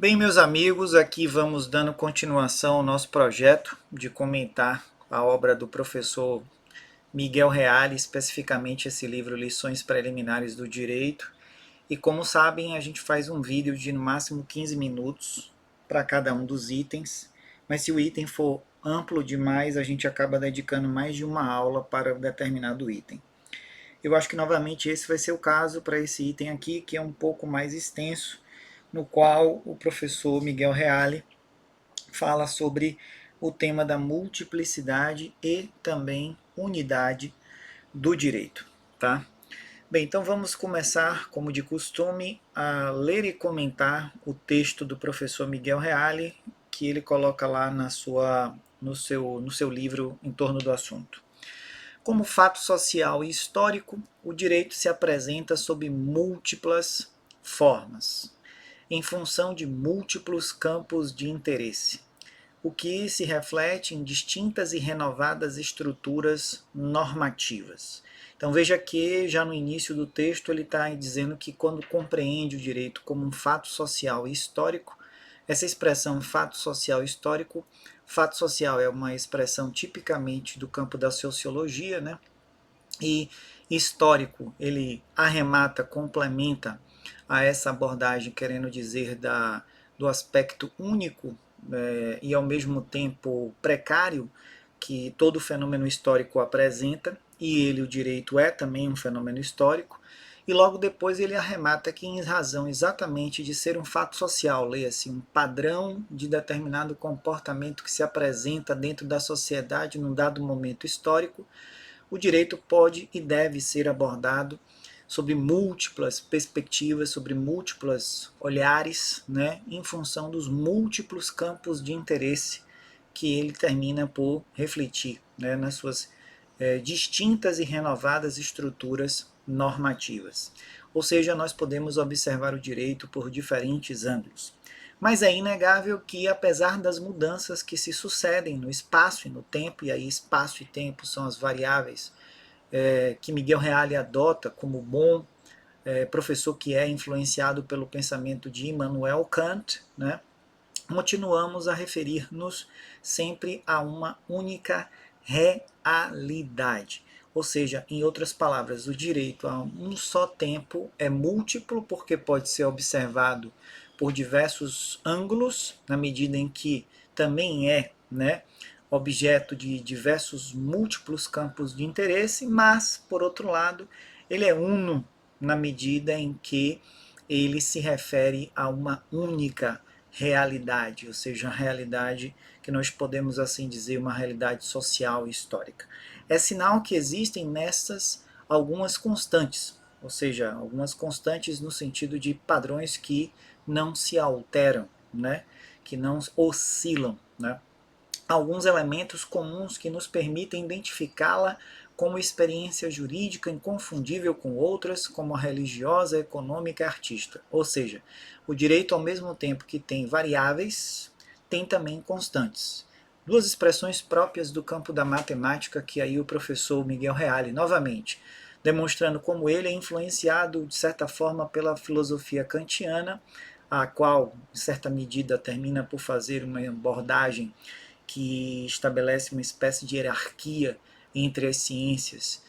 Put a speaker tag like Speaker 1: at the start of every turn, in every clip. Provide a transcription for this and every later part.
Speaker 1: Bem, meus amigos, aqui vamos dando continuação ao nosso projeto de comentar a obra do professor Miguel Reale, especificamente esse livro Lições Preliminares do Direito. E como sabem, a gente faz um vídeo de no máximo 15 minutos para cada um dos itens, mas se o item for amplo demais, a gente acaba dedicando mais de uma aula para um determinado item. Eu acho que novamente esse vai ser o caso para esse item aqui, que é um pouco mais extenso, no qual o professor Miguel Reale fala sobre o tema da multiplicidade e também unidade do direito, tá? Bem, então vamos começar, como de costume, a ler e comentar o texto do professor Miguel Reale, que ele coloca lá no seu livro em torno do assunto. Como fato social e histórico, o direito se apresenta sob múltiplas formas, em função de múltiplos campos de interesse, o que se reflete em distintas e renovadas estruturas normativas. Então veja que já no início do texto ele está dizendo que quando compreende o direito como um fato social e histórico, essa expressão fato social é uma expressão tipicamente do campo da sociologia, né? E histórico ele arremata, complementa a essa abordagem, querendo dizer do aspecto único e ao mesmo tempo precário que todo fenômeno histórico apresenta, e ele, o direito, é também um fenômeno histórico, e logo depois ele arremata que em razão exatamente de ser um fato social, leia-se, um padrão de determinado comportamento que se apresenta dentro da sociedade num dado momento histórico, o direito pode e deve ser abordado sobre múltiplas perspectivas, sobre múltiplos olhares, né, em função dos múltiplos campos de interesse que ele termina por refletir, né, nas suas distintas e renovadas estruturas normativas. Ou seja, nós podemos observar o direito por diferentes ângulos. Mas é inegável que, apesar das mudanças que se sucedem no espaço e no tempo, e aí espaço e tempo são as variáveis que Miguel Reale adota como bom professor que é influenciado pelo pensamento de Immanuel Kant, né, continuamos a referir-nos sempre a uma única realidade. Ou seja, em outras palavras, o direito a um só tempo é múltiplo porque pode ser observado por diversos ângulos, na medida em que também é, né, objeto de diversos múltiplos campos de interesse, mas, por outro lado, ele é uno na medida em que ele se refere a uma única realidade, ou seja, uma realidade que nós podemos assim dizer uma realidade social e histórica. É sinal que existem nessas algumas constantes, ou seja, algumas constantes no sentido de padrões que não se alteram, né? Que não oscilam, né? Alguns elementos comuns que nos permitem identificá-la como experiência jurídica inconfundível com outras, como a religiosa, econômica e artística. Ou seja, o direito, ao mesmo tempo que tem variáveis, tem também constantes. Duas expressões próprias do campo da matemática que aí o professor Miguel Reale, novamente, demonstrando como ele é influenciado, de certa forma, pela filosofia kantiana, a qual, em certa medida, termina por fazer uma abordagem que estabelece uma espécie de hierarquia entre as ciências,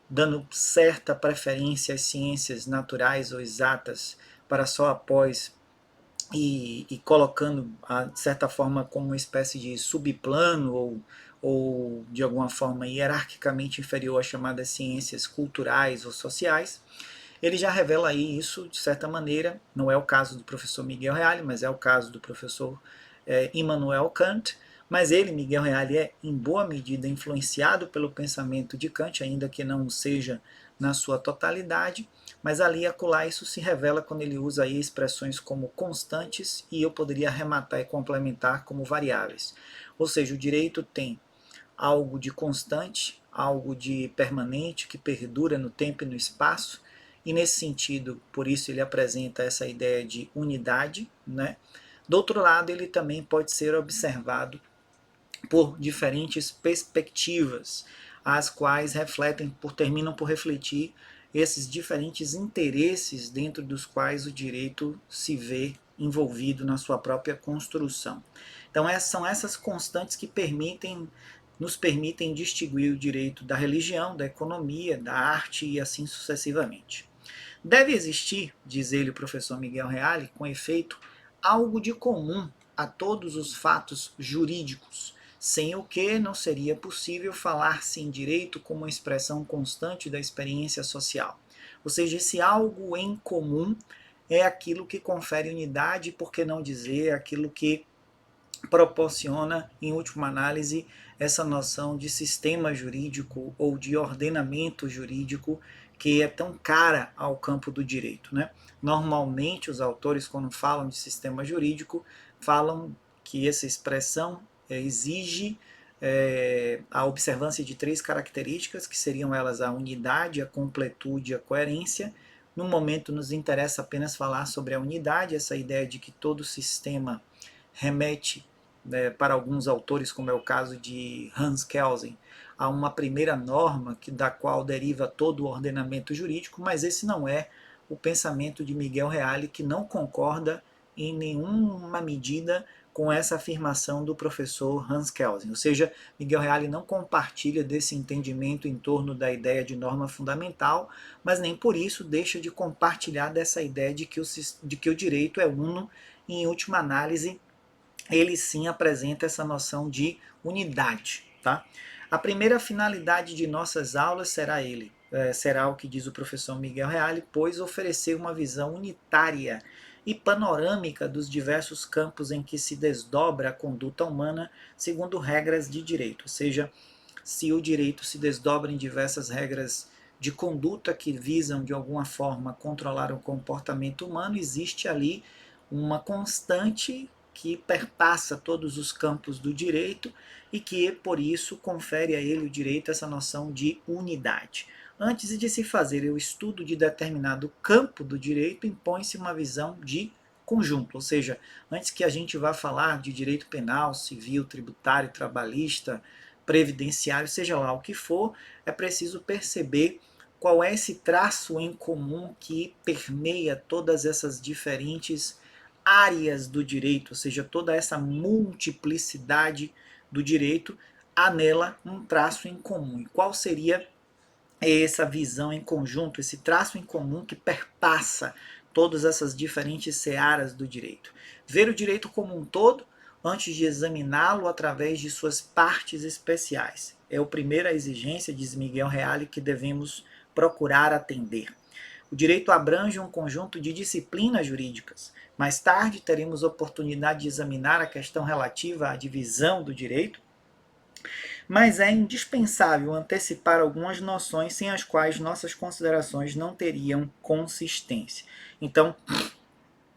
Speaker 1: dando certa preferência às ciências naturais ou exatas para só após e colocando, de certa forma, como uma espécie de subplano ou de alguma forma hierarquicamente inferior às chamadas ciências culturais ou sociais. Ele já revela aí isso, de certa maneira, não é o caso do professor Miguel Reale, mas é o caso do professor Immanuel Kant, mas ele, Miguel Reale, é em boa medida influenciado pelo pensamento de Kant, ainda que não seja na sua totalidade, mas ali e acolá isso se revela quando ele usa aí expressões como constantes e eu poderia arrematar e complementar como variáveis. Ou seja, o direito tem algo de constante, algo de permanente, que perdura no tempo e no espaço, e nesse sentido, por isso ele apresenta essa ideia de unidade, né? Do outro lado, ele também pode ser observado por diferentes perspectivas, as quais terminam por refletir esses diferentes interesses dentro dos quais o direito se vê envolvido na sua própria construção. Então são essas constantes que nos permitem distinguir o direito da religião, da economia, da arte e assim sucessivamente. Deve existir, diz ele, o professor Miguel Reale, com efeito, algo de comum a todos os fatos jurídicos, sem o que não seria possível falar-se em direito como uma expressão constante da experiência social. Ou seja, esse algo em comum é aquilo que confere unidade, por que não dizer aquilo que proporciona, em última análise, essa noção de sistema jurídico ou de ordenamento jurídico que é tão cara ao campo do direito, né? Normalmente, os autores, quando falam de sistema jurídico, falam que essa expressão exige a observância de três características, que seriam elas a unidade, a completude e a coerência. No momento, nos interessa apenas falar sobre a unidade, essa ideia de que todo sistema remete, para alguns autores, como é o caso de Hans Kelsen, a uma primeira norma da qual deriva todo o ordenamento jurídico, mas esse não é o pensamento de Miguel Reale, que não concorda em nenhuma medida com essa afirmação do professor Hans Kelsen. Ou seja, Miguel Reale não compartilha desse entendimento em torno da ideia de norma fundamental, mas nem por isso deixa de compartilhar dessa ideia de que o direito é uno e, em última análise, ele sim apresenta essa noção de unidade. Tá? A primeira finalidade de nossas aulas será o que diz o professor Miguel Reale, pois oferecer uma visão unitária e panorâmica dos diversos campos em que se desdobra a conduta humana segundo regras de direito, ou seja, se o direito se desdobra em diversas regras de conduta que visam de alguma forma controlar o comportamento humano, existe ali uma constante que perpassa todos os campos do direito e que, por isso, confere a ele o direito a essa noção de unidade. Antes de se fazer o estudo de determinado campo do direito, impõe-se uma visão de conjunto, ou seja, antes que a gente vá falar de direito penal, civil, tributário, trabalhista, previdenciário, seja lá o que for, é preciso perceber qual é esse traço em comum que permeia todas essas diferentes áreas do direito, ou seja, toda essa multiplicidade do direito, há nela um traço em comum. E qual seria essa visão em conjunto, esse traço em comum que perpassa todas essas diferentes searas do direito? Ver o direito como um todo antes de examiná-lo através de suas partes especiais. É a primeira exigência, diz Miguel Reale, que devemos procurar atender. O direito abrange um conjunto de disciplinas jurídicas. Mais tarde teremos oportunidade de examinar a questão relativa à divisão do direito, mas é indispensável antecipar algumas noções sem as quais nossas considerações não teriam consistência. Então,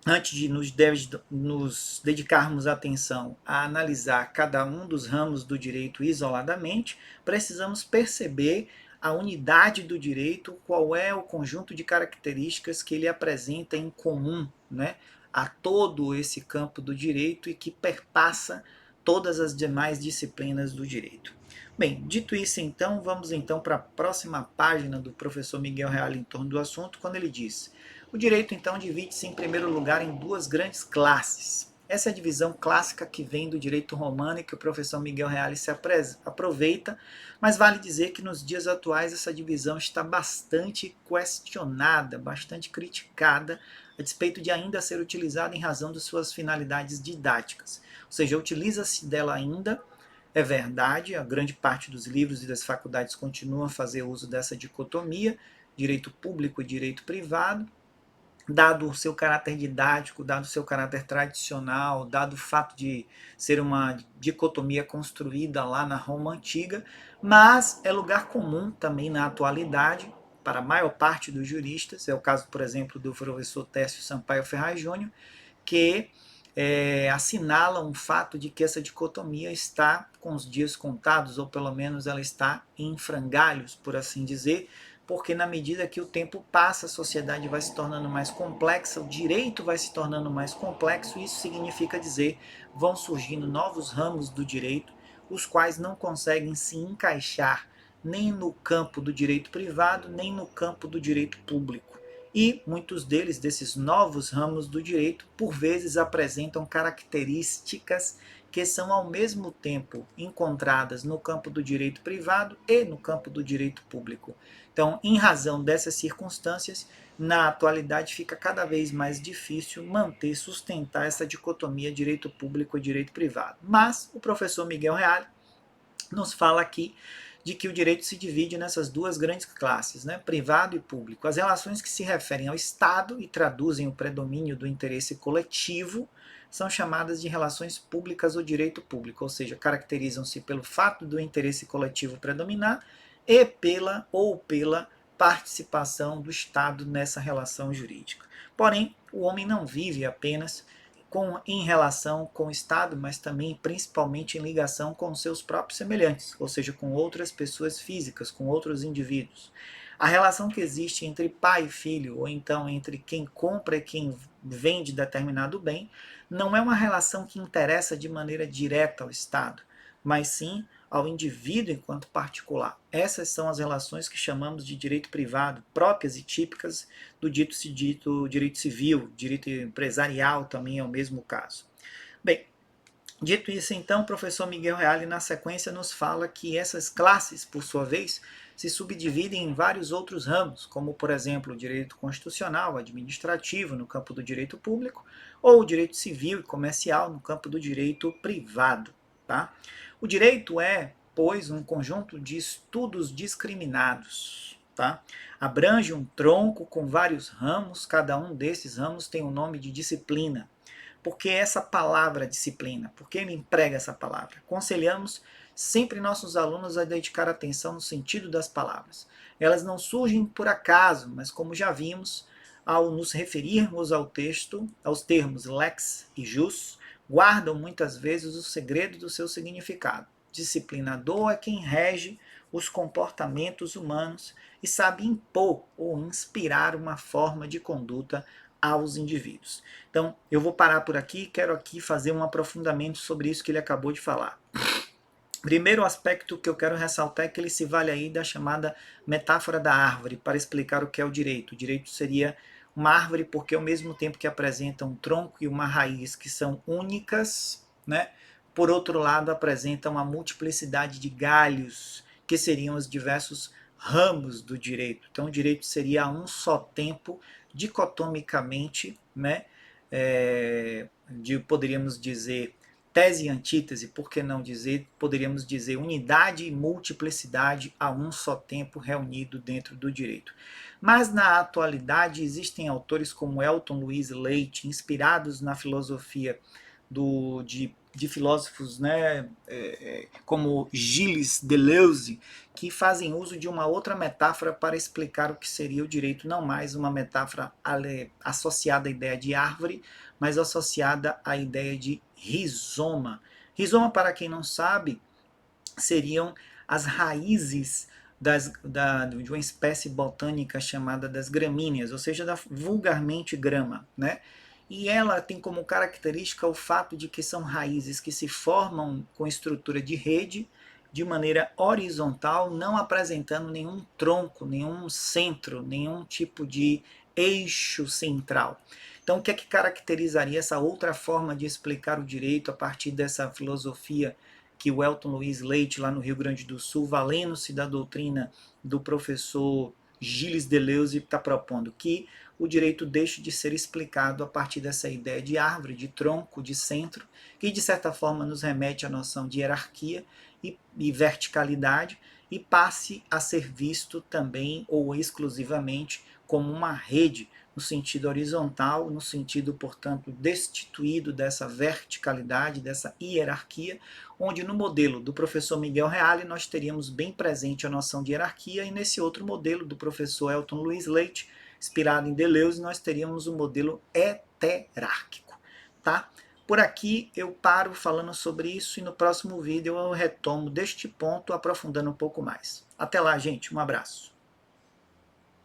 Speaker 1: antes de nos dedicarmos atenção a analisar cada um dos ramos do direito isoladamente, precisamos perceber a unidade do direito, qual é o conjunto de características que ele apresenta em comum, né, a todo esse campo do direito e que perpassa todas as demais disciplinas do direito. Bem, dito isso então, vamos então para a próxima página do professor Miguel Reale em torno do assunto, quando ele diz: o direito então divide-se em primeiro lugar em duas grandes classes. Essa é a divisão clássica que vem do direito romano e que o professor Miguel Reale se aproveita, mas vale dizer que nos dias atuais essa divisão está bastante questionada, bastante criticada, a despeito de ainda ser utilizada em razão de suas finalidades didáticas. Ou seja, utiliza-se dela ainda, é verdade, a grande parte dos livros e das faculdades continuam a fazer uso dessa dicotomia, direito público e direito privado, dado o seu caráter didático, dado o seu caráter tradicional, dado o fato de ser uma dicotomia construída lá na Roma Antiga, mas é lugar comum também na atualidade para a maior parte dos juristas, é o caso, por exemplo, do professor Técio Sampaio Ferraz Júnior, que assinalam o fato de que essa dicotomia está com os dias contados, ou pelo menos ela está em frangalhos, por assim dizer, porque na medida que o tempo passa, a sociedade vai se tornando mais complexa, o direito vai se tornando mais complexo, isso significa dizer, vão surgindo novos ramos do direito, os quais não conseguem se encaixar nem no campo do direito privado, nem no campo do direito público. e muitos deles, desses novos ramos do direito, por vezes apresentam características que são ao mesmo tempo encontradas no campo do direito privado e no campo do direito público. Então, em razão dessas circunstâncias, na atualidade fica cada vez mais difícil manter, sustentar essa dicotomia direito público e direito privado. Mas o professor Miguel Reale nos fala aqui de que o direito se divide nessas duas grandes classes, né, privado e público. As relações que se referem ao Estado e traduzem o predomínio do interesse coletivo são chamadas de relações públicas ou direito público, ou seja, caracterizam-se pelo fato do interesse coletivo predominar e pela participação do Estado nessa relação jurídica. Porém, o homem não vive apenas em relação com o Estado, mas também principalmente em ligação com seus próprios semelhantes, ou seja, com outras pessoas físicas, com outros indivíduos. A relação que existe entre pai e filho, ou então entre quem compra e quem vende determinado bem, não é uma relação que interessa de maneira direta ao Estado, mas sim ao indivíduo enquanto particular. Essas são as relações que chamamos de direito privado, próprias e típicas do dito direito civil, direito empresarial também é o mesmo caso. Bem, dito isso, então, o professor Miguel Reale, na sequência, nos fala que essas classes, por sua vez, se subdividem em vários outros ramos, como, por exemplo, o direito constitucional, administrativo, no campo do direito público, ou o direito civil e comercial, no campo do direito privado. Tá? O direito é, pois, um conjunto de estudos discriminados. Tá? Abrange um tronco com vários ramos, cada um desses ramos tem o nome de disciplina. Por que essa palavra disciplina? Por que ele emprega essa palavra? Aconselhamos sempre nossos alunos a dedicar atenção no sentido das palavras. Elas não surgem por acaso, mas como já vimos, ao nos referirmos ao texto, aos termos lex e jus, guardam muitas vezes o segredo do seu significado. Disciplinador é quem rege os comportamentos humanos e sabe impor ou inspirar uma forma de conduta aos indivíduos. Então, eu vou parar por aqui, quero aqui fazer um aprofundamento sobre isso que ele acabou de falar. Primeiro aspecto que eu quero ressaltar é que ele se vale aí da chamada metáfora da árvore para explicar o que é o direito. O direito seria uma árvore porque ao mesmo tempo que apresenta um tronco e uma raiz que são únicas, né, por outro lado apresenta uma multiplicidade de galhos que seriam os diversos ramos do direito. Então o direito seria a um só tempo, dicotomicamente, né, poderíamos dizer tese e antítese, por que não dizer, poderíamos dizer unidade e multiplicidade a um só tempo reunido dentro do direito. Mas na atualidade existem autores como Elton Louis Leite, inspirados na filosofia de filósofos, né, como Gilles Deleuze, que fazem uso de uma outra metáfora para explicar o que seria o direito, não mais uma metáfora associada à ideia de árvore, mas associada à ideia de rizoma. Rizoma, para quem não sabe, seriam as raízes de uma espécie botânica chamada das gramíneas, ou seja, vulgarmente grama, né? E ela tem como característica o fato de que são raízes que se formam com estrutura de rede, de maneira horizontal, não apresentando nenhum tronco, nenhum centro, nenhum tipo de eixo central. Então, o que é que caracterizaria essa outra forma de explicar o direito a partir dessa filosofia que o Elton Louis Leite, lá no Rio Grande do Sul, valendo-se da doutrina do professor Gilles Deleuze, está propondo? Que o direito deixe de ser explicado a partir dessa ideia de árvore, de tronco, de centro, que de certa forma nos remete à noção de hierarquia e verticalidade, e passe a ser visto também ou exclusivamente como uma rede, no sentido horizontal, no sentido, portanto, destituído dessa verticalidade, dessa hierarquia, onde no modelo do professor Miguel Reale nós teríamos bem presente a noção de hierarquia, e nesse outro modelo do professor Elton Louis Leite, inspirado em Deleuze, nós teríamos um modelo heterárquico. Tá? Por aqui eu paro falando sobre isso e no próximo vídeo eu retomo deste ponto, aprofundando um pouco mais. Até lá, gente. Um abraço.